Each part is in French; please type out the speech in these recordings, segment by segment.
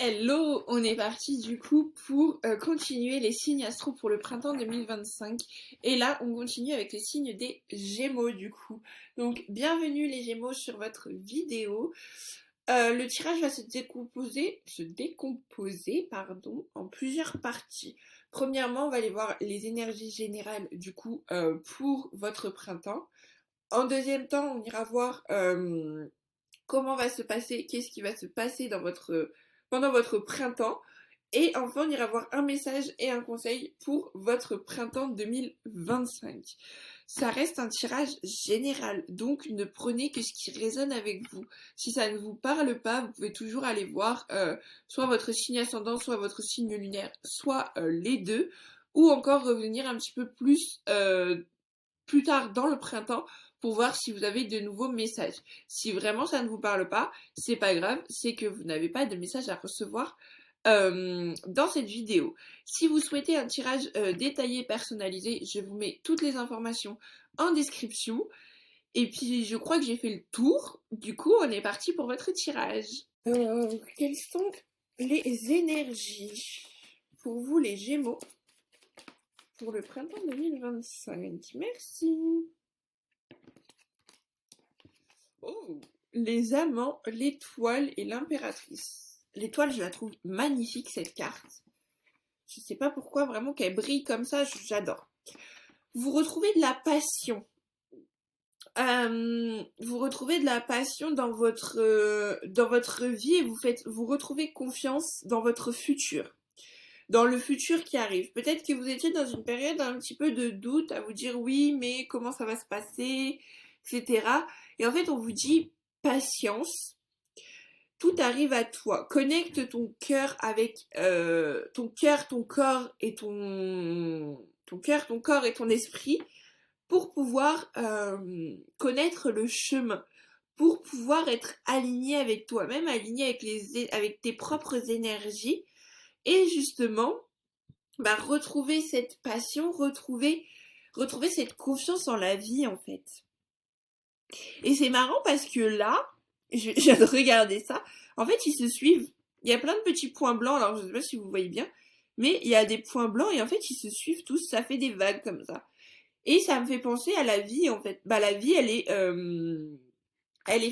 Hello, on est parti du coup pour continuer les signes astro pour le printemps 2025. Et là, on continue avec les signes des Gémeaux du coup. Donc, bienvenue les Gémeaux sur votre vidéo. Le tirage va se décomposer, pardon, en plusieurs parties. Premièrement, on va aller voir les énergies générales du coup pour votre printemps. En deuxième temps, on ira voir comment va se passer, qu'est-ce qui va se passer pendant votre printemps. Et enfin, on ira voir un message et un conseil pour votre printemps 2025. Ça reste un tirage général, donc ne prenez que ce qui résonne avec vous. Si ça ne vous parle pas, vous pouvez toujours aller voir soit votre signe ascendant, soit votre signe lunaire, soit les deux, ou encore revenir un petit peu plus tard dans le printemps pour voir si vous avez de nouveaux messages. Si vraiment ça ne vous parle pas, c'est pas grave, c'est que vous n'avez pas de message à recevoir dans cette vidéo. Si vous souhaitez un tirage détaillé, personnalisé, je vous mets toutes les informations en description. Et puis je crois que j'ai fait le tour. Du coup, on est parti pour votre tirage. Quelles sont les énergies pour vous les Gémeaux pour le printemps 2025? Merci. Oh, les amants, l'étoile et l'impératrice. L'étoile, je la trouve magnifique cette carte. Je sais pas pourquoi vraiment qu'elle brille comme ça, j'adore. Vous retrouvez de la passion. Vous retrouvez de la passion dans votre vie et vous retrouvez confiance dans votre futur. Dans le futur qui arrive. Peut-être que vous étiez dans une période un petit peu de doute à vous dire oui, mais comment ça va se passer, etc. Et en fait, on vous dit patience, tout arrive à toi. Connecte ton cœur avec ton cœur, ton corps et ton corps et ton esprit pour pouvoir connaître le chemin, pour pouvoir être aligné avec toi-même, aligné avec tes propres énergies et justement retrouver cette passion, retrouver cette confiance en la vie en fait. Et c'est marrant parce que là, je viens de regarder ça, en fait ils se suivent. Il y a plein de petits points blancs, alors je sais pas si vous voyez bien, mais il y a des points blancs et en fait ils se suivent tous, ça fait des vagues comme ça. Et ça me fait penser à la vie en fait. La vie elle est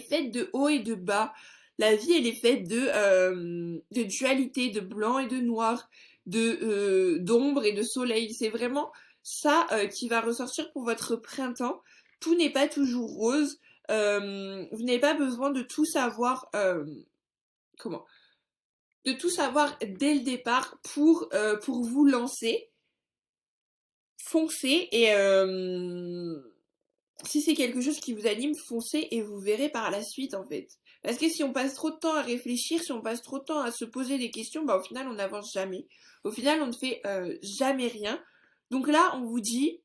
faite de haut et de bas. La vie elle est faite de dualité, de blanc et de noir, d'ombre et de soleil. C'est vraiment ça qui va ressortir pour votre printemps. Tout n'est pas toujours rose. Vous n'avez pas besoin de tout savoir. Comment De tout savoir dès le départ pour vous lancer. Foncez et si c'est quelque chose qui vous anime, foncez et vous verrez par la suite en fait. Parce que si on passe trop de temps à réfléchir, si on passe trop de temps à se poser des questions, au final on n'avance jamais. Au final on ne fait jamais rien. Donc là on vous dit,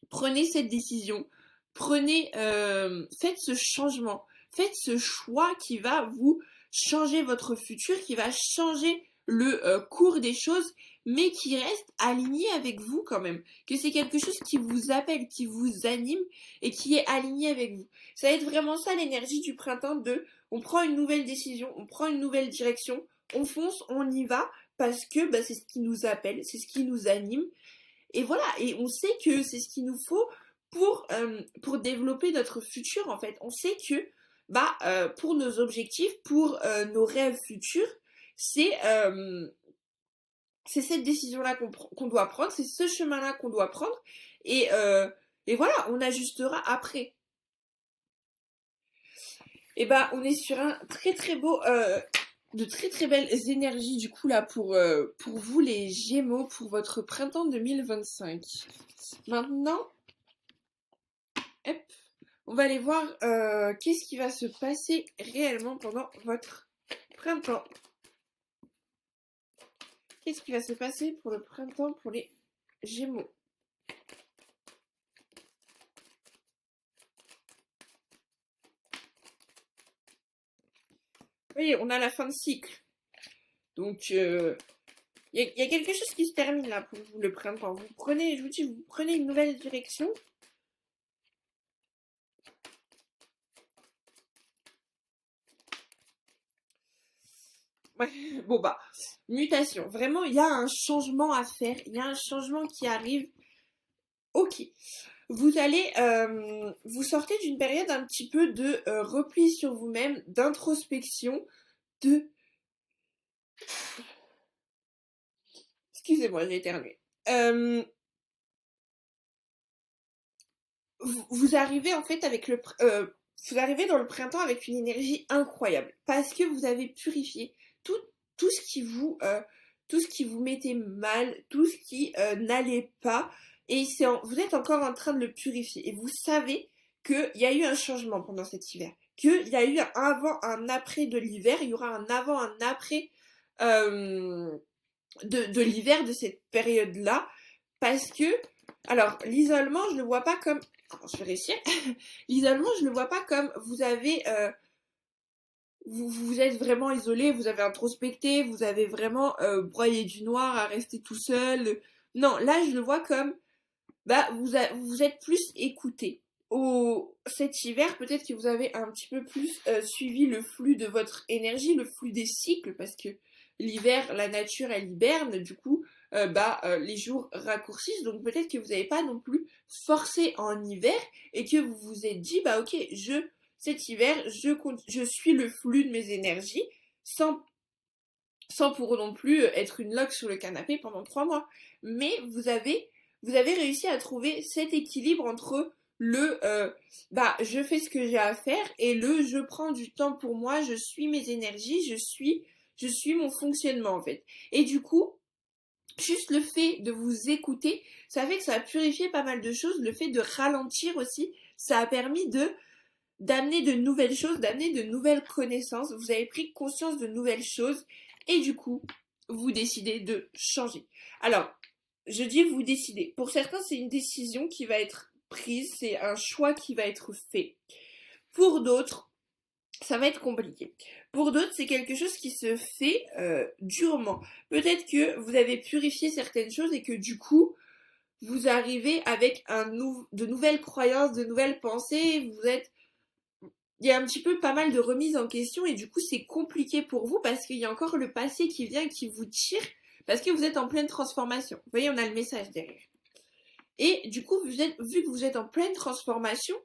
prenez cette décision, faites ce changement, faites ce choix qui va vous changer votre futur, qui va changer le cours des choses, mais qui reste aligné avec vous quand même. Que c'est quelque chose qui vous appelle, qui vous anime et qui est aligné avec vous. Ça va être vraiment ça l'énergie du printemps on prend une nouvelle décision, on prend une nouvelle direction, on fonce, on y va parce que c'est ce qui nous appelle, c'est ce qui nous anime. Et voilà, et on sait que c'est ce qu'il nous faut pour développer notre futur en fait. On sait que pour nos objectifs, pour nos rêves futurs, c'est cette décision-là qu'on doit prendre, c'est ce chemin-là qu'on doit prendre, et voilà, on ajustera après. Et on est sur un très très beau, de très très belles énergies du coup là pour vous les Gémeaux, pour votre printemps 2025. Maintenant, hop, on va aller voir qu'est-ce qui va se passer réellement pendant votre printemps. Qu'est-ce qui va se passer pour le printemps pour les Gémeaux? Vous voyez, on a la fin de cycle. Donc, il y a quelque chose qui se termine là pour vous, le printemps. Vous prenez une nouvelle direction. Ouais, bon bah, mutation. Vraiment, il y a un changement à faire. Il y a un changement qui arrive. Ok. Vous sortez d'une période un petit peu de repli sur vous-même, d'introspection, de... Excusez-moi, j'ai éternué. Euh, vous arrivez en fait avec vous arrivez dans le printemps avec une énergie incroyable parce que vous avez purifié tout, tout ce qui vous tout ce qui vous mettait mal, tout ce qui n'allait pas et vous êtes encore en train de le purifier et vous savez qu'il y a eu un changement pendant cet hiver, qu'il y a eu un avant, un après de l'hiver, il y aura un avant, un après euh, de l'hiver de cette période-là parce que alors l'isolement je le vois pas comme je vais réussir. L'isolement, je le vois pas comme vous avez vous êtes vraiment isolé, vous avez introspecté, vous avez vraiment broyé du noir à rester tout seul. Non, là je le vois comme bah vous êtes plus écouté. Cet hiver, peut-être que vous avez un petit peu plus suivi le flux de votre énergie, le flux des cycles, parce que l'hiver, la nature, elle hiberne, du coup, les jours raccourcissent, donc peut-être que vous n'avez pas non plus forcé en hiver et que vous vous êtes dit, bah ok, cet hiver, je suis le flux de mes énergies sans, sans pour non plus être une loque sur le canapé pendant 3 mois. Mais vous avez réussi à trouver cet équilibre entre je fais ce que j'ai à faire et je prends du temps pour moi, je suis mes énergies, je suis mon fonctionnement en fait. Et du coup, juste le fait de vous écouter, ça fait que ça a purifié pas mal de choses. Le fait de ralentir aussi, ça a permis d'amener de nouvelles choses, d'amener de nouvelles connaissances. Vous avez pris conscience de nouvelles choses et du coup, vous décidez de changer. Alors, je dis vous décidez. Pour certains, c'est une décision qui va être prise, c'est un choix qui va être fait. Pour d'autres, ça va être compliqué. Pour d'autres, c'est quelque chose qui se fait durement. Peut-être que vous avez purifié certaines choses et que du coup, vous arrivez avec de nouvelles croyances, de nouvelles pensées, il y a un petit peu pas mal de remises en question et du coup c'est compliqué pour vous parce qu'il y a encore le passé qui vient et qui vous tire parce que vous êtes en pleine transformation. Vous voyez, on a le message derrière. Et du coup, vu que vous êtes en pleine transformation,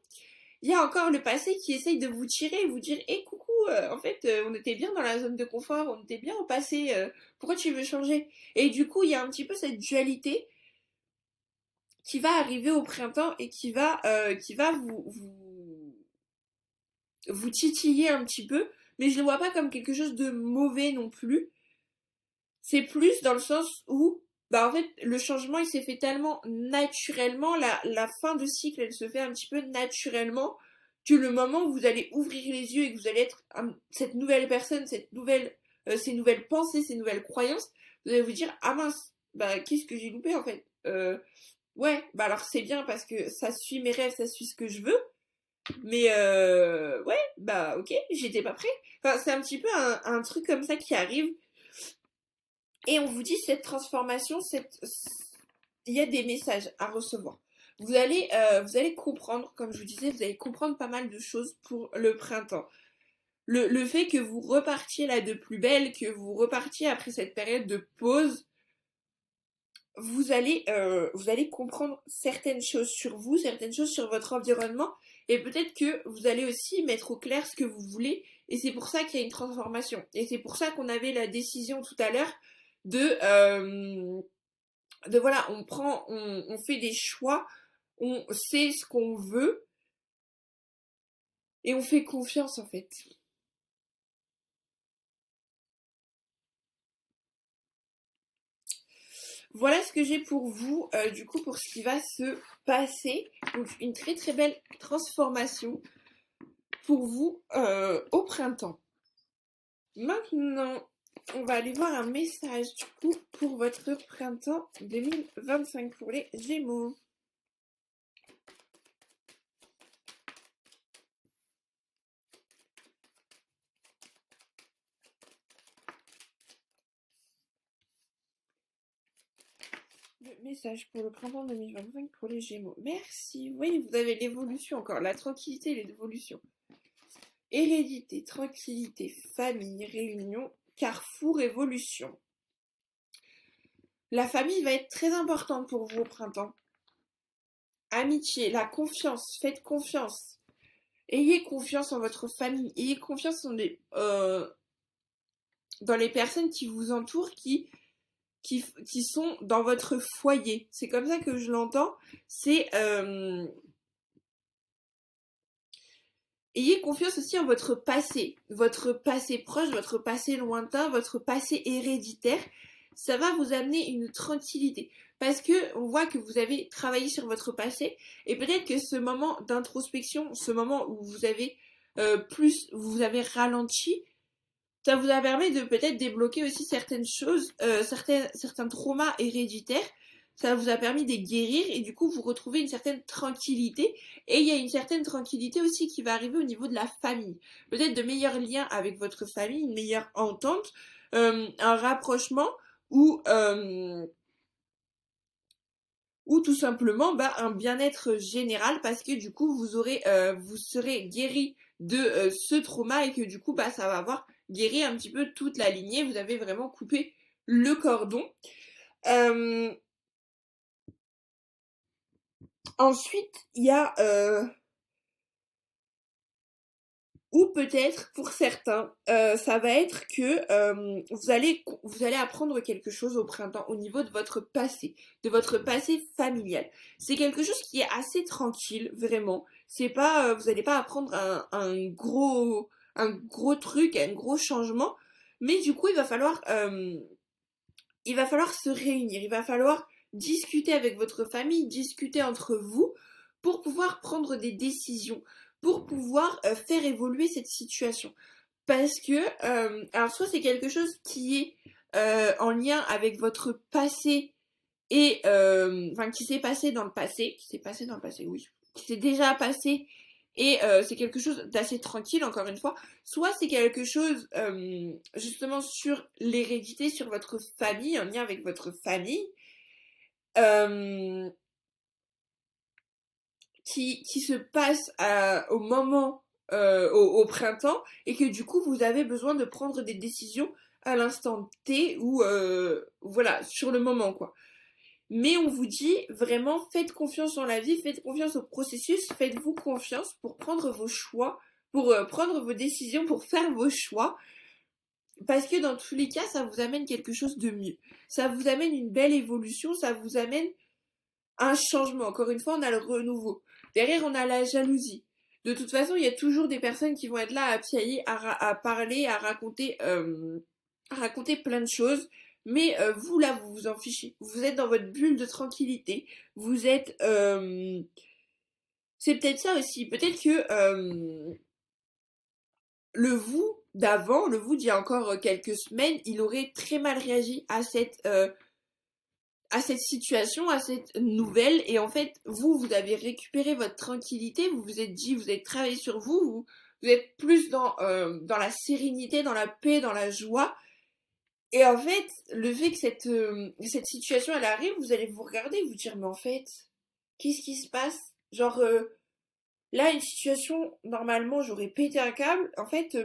il y a encore le passé qui essaye de vous tirer et vous dire hé coucou, en fait on était bien dans la zone de confort, on était bien au passé, pourquoi tu veux changer? Et du coup il y a un petit peu cette dualité qui va arriver au printemps et qui va vous titiller un petit peu, mais je le vois pas comme quelque chose de mauvais non plus. C'est plus dans le sens où, bah en fait, le changement il s'est fait tellement naturellement, la fin de cycle elle se fait un petit peu naturellement, que le moment où vous allez ouvrir les yeux et que vous allez être cette nouvelle personne, ces nouvelles pensées, ces nouvelles croyances, vous allez vous dire ah mince, bah qu'est-ce que j'ai loupé en fait. Ouais, bah alors c'est bien parce que ça suit mes rêves, ça suit ce que je veux, mais ouais, bah ok, j'étais pas prêt. Enfin, c'est un petit peu un truc comme ça qui arrive. Et on vous dit cette transformation, il y a des messages à recevoir. Vous allez comprendre, comme je vous disais, vous allez comprendre pas mal de choses pour le printemps. Le fait que vous repartiez là de plus belle, que vous repartiez après cette période de pause, vous allez comprendre certaines choses sur vous, certaines choses sur votre environnement, et peut-être que vous allez aussi mettre au clair ce que vous voulez, et c'est pour ça qu'il y a une transformation. Et c'est pour ça qu'on avait la décision tout à l'heure de, euh, de voilà, on fait des choix, on sait ce qu'on veut, et on fait confiance en fait. Voilà ce que j'ai pour vous, du coup, pour ce qui va se passer. Donc, une très très belle transformation pour vous au printemps. Maintenant, on va aller voir un message du coup pour votre printemps 2025 pour les Gémeaux. Le message pour le printemps 2025 pour les Gémeaux. Merci. Oui, vous avez l'évolution encore, la tranquillité et l'évolution. Hérédité, tranquillité, famille, réunion, carrefour évolution. La famille va être très importante pour vous au printemps. Amitié, la confiance, faites confiance. Ayez confiance en votre famille, ayez confiance dans les personnes qui vous entourent, qui sont dans votre foyer. C'est comme ça que je l'entends. C'est ayez confiance aussi en votre passé proche, votre passé lointain, votre passé héréditaire. Ça va vous amener une tranquillité. Parce que on voit que vous avez travaillé sur votre passé et peut-être que ce moment d'introspection, ce moment où vous avez vous avez ralenti, ça vous a permis de peut-être débloquer aussi certaines choses, certains traumas héréditaires. Ça vous a permis de les guérir et du coup vous retrouvez une certaine tranquillité. Et il y a une certaine tranquillité aussi qui va arriver au niveau de la famille. Peut-être de meilleurs liens avec votre famille, une meilleure entente, un rapprochement ou, euh, ou tout simplement un bien-être général parce que du coup vous serez guéri de ce trauma et que du coup ça va avoir guéri un petit peu toute la lignée, vous avez vraiment coupé le cordon. Euh, Ensuite il y a ou peut-être pour certains, ça va être que vous allez apprendre quelque chose au printemps au niveau de votre passé familial. C'est quelque chose qui est assez tranquille, vraiment. C'est pas, vous n'allez pas apprendre un gros truc, un gros changement, mais du coup il va falloir se réunir, il va falloir discuter avec votre famille, discuter entre vous pour pouvoir prendre des décisions, pour pouvoir faire évoluer cette situation. Parce que, alors soit c'est quelque chose qui est en lien avec votre passé et, enfin, qui s'est passé dans le passé, oui, qui s'est déjà passé et c'est quelque chose d'assez tranquille, encore une fois. Soit c'est quelque chose justement sur l'hérédité, sur votre famille, en lien avec votre famille, euh, qui se passe au moment, au printemps, et que du coup vous avez besoin de prendre des décisions à l'instant T ou voilà, sur le moment quoi. Mais on vous dit vraiment, faites confiance en la vie, faites confiance au processus, faites-vous confiance pour prendre vos choix, pour prendre vos décisions, pour faire vos choix. Parce que dans tous les cas, ça vous amène quelque chose de mieux. Ça vous amène une belle évolution, ça vous amène un changement. Encore une fois, on a le renouveau. Derrière, on a la jalousie. De toute façon, il y a toujours des personnes qui vont être là à piailler, à parler, à raconter plein de choses. Mais vous, là, vous vous en fichez. Vous êtes dans votre bulle de tranquillité. Vous êtes... C'est peut-être ça aussi. Peut-être que le vous d'avant, le vous d'il y a encore quelques semaines, il aurait très mal réagi à cette situation, à cette nouvelle. Et en fait, vous avez récupéré votre tranquillité, vous vous êtes dit, vous avez travaillé sur vous êtes plus dans la sérénité, dans la paix, dans la joie. Et en fait, le fait que cette situation, elle arrive, vous allez vous regarder, vous dire, mais en fait, qu'est-ce qui se passe? Genre, là, une situation, normalement, j'aurais pété un câble. En fait,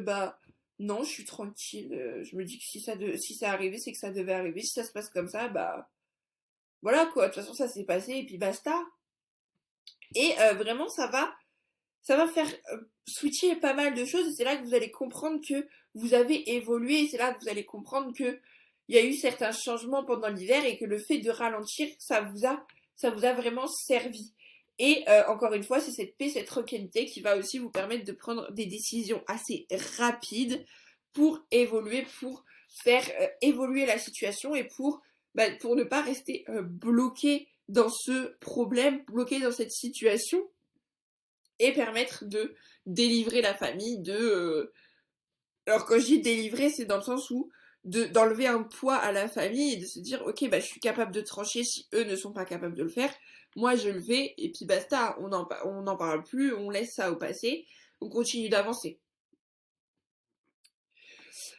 non, je suis tranquille. Je me dis que si ça arrivait, c'est que ça devait arriver. Si ça se passe comme ça, voilà quoi, de toute façon ça s'est passé et puis basta. Et vraiment ça va faire switcher pas mal de choses et c'est là que vous allez comprendre que vous avez évolué et c'est là que vous allez comprendre que il y a eu certains changements pendant l'hiver et que le fait de ralentir, ça vous a vraiment servi. Et encore une fois, c'est cette paix, cette tranquillité qui va aussi vous permettre de prendre des décisions assez rapides pour évoluer, pour faire évoluer la situation et pour ne pas rester bloqué dans ce problème, bloqué dans cette situation et permettre de délivrer la famille alors quand je dis délivrer, c'est dans le sens où d'enlever un poids à la famille et de se dire ok je suis capable de trancher si eux ne sont pas capables de le faire, moi je le fais et puis basta, on n'en parle plus, on laisse ça au passé, on continue d'avancer.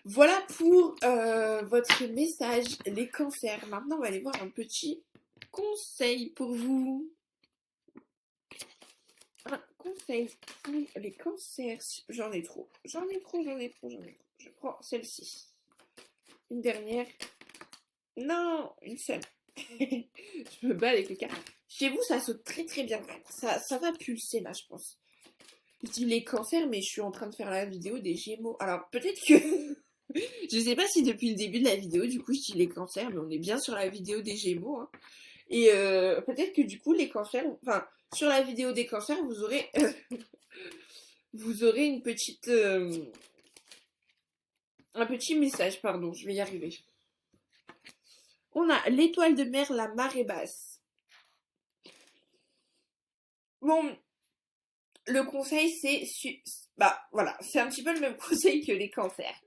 Voilà pour votre message, les cancers. Maintenant, on va aller voir un petit conseil pour vous. Un conseil pour les cancers. J'en ai trop. Je prends celle-ci. une dernière. Non, une seule. Je me bats avec les cartes. Chez vous, ça saute très très bien. Ça va pulser là, je pense. Je dis les cancers, mais je suis en train de faire la vidéo des Gémeaux. Alors peut-être que... je sais pas si depuis le début de la vidéo, du coup, je dis les cancers, mais on est bien sur la vidéo des Gémeaux. Hein. Et peut-être que du coup, les cancers... Enfin, sur la vidéo des cancers, vous aurez... vous aurez une petite... un petit message, pardon, je vais y arriver. On a l'étoile de mer, la marée basse. Bon, le conseil, c'est... Bah, voilà, c'est un petit peu le même conseil que les cancers.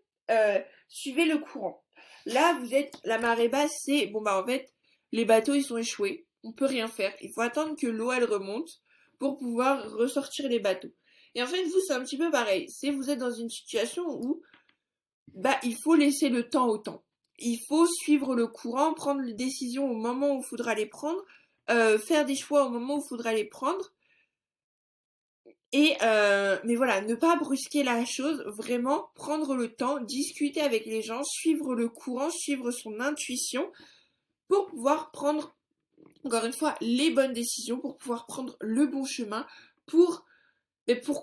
Suivez le courant. Là, vous êtes... La marée basse, c'est... Bon, bah, en fait, les bateaux, ils sont échoués. On peut rien faire. Il faut attendre que l'eau, elle remonte pour pouvoir ressortir les bateaux. Et en fait, vous, c'est un petit peu pareil. C'est vous êtes dans une situation où... Bah, il faut laisser le temps au temps. Il faut suivre le courant, prendre les décisions au moment où il faudra les prendre, faire des choix au moment où il faudra les prendre. Et mais voilà, ne pas brusquer la chose, vraiment prendre le temps, discuter avec les gens, suivre le courant, suivre son intuition pour pouvoir prendre, encore une fois, les bonnes décisions, pour pouvoir prendre le bon chemin, pour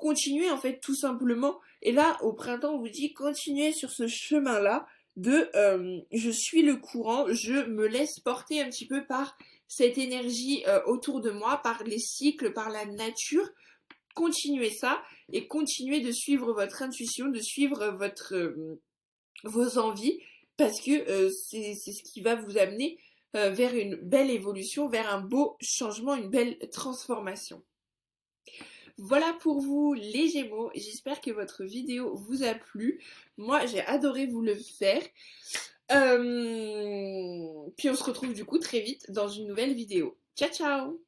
continuer en fait tout simplement. Et là, au printemps, on vous dit continuez sur ce chemin-là de je suis le courant, je me laisse porter un petit peu par cette énergie autour de moi, par les cycles, par la nature. Continuez ça et continuez de suivre votre intuition, de suivre vos envies, parce que c'est ce qui va vous amener vers une belle évolution, vers un beau changement, une belle transformation. Voilà pour vous les Gémeaux, j'espère que votre vidéo vous a plu. Moi j'ai adoré vous le faire. Puis on se retrouve du coup très vite dans une nouvelle vidéo. Ciao ciao!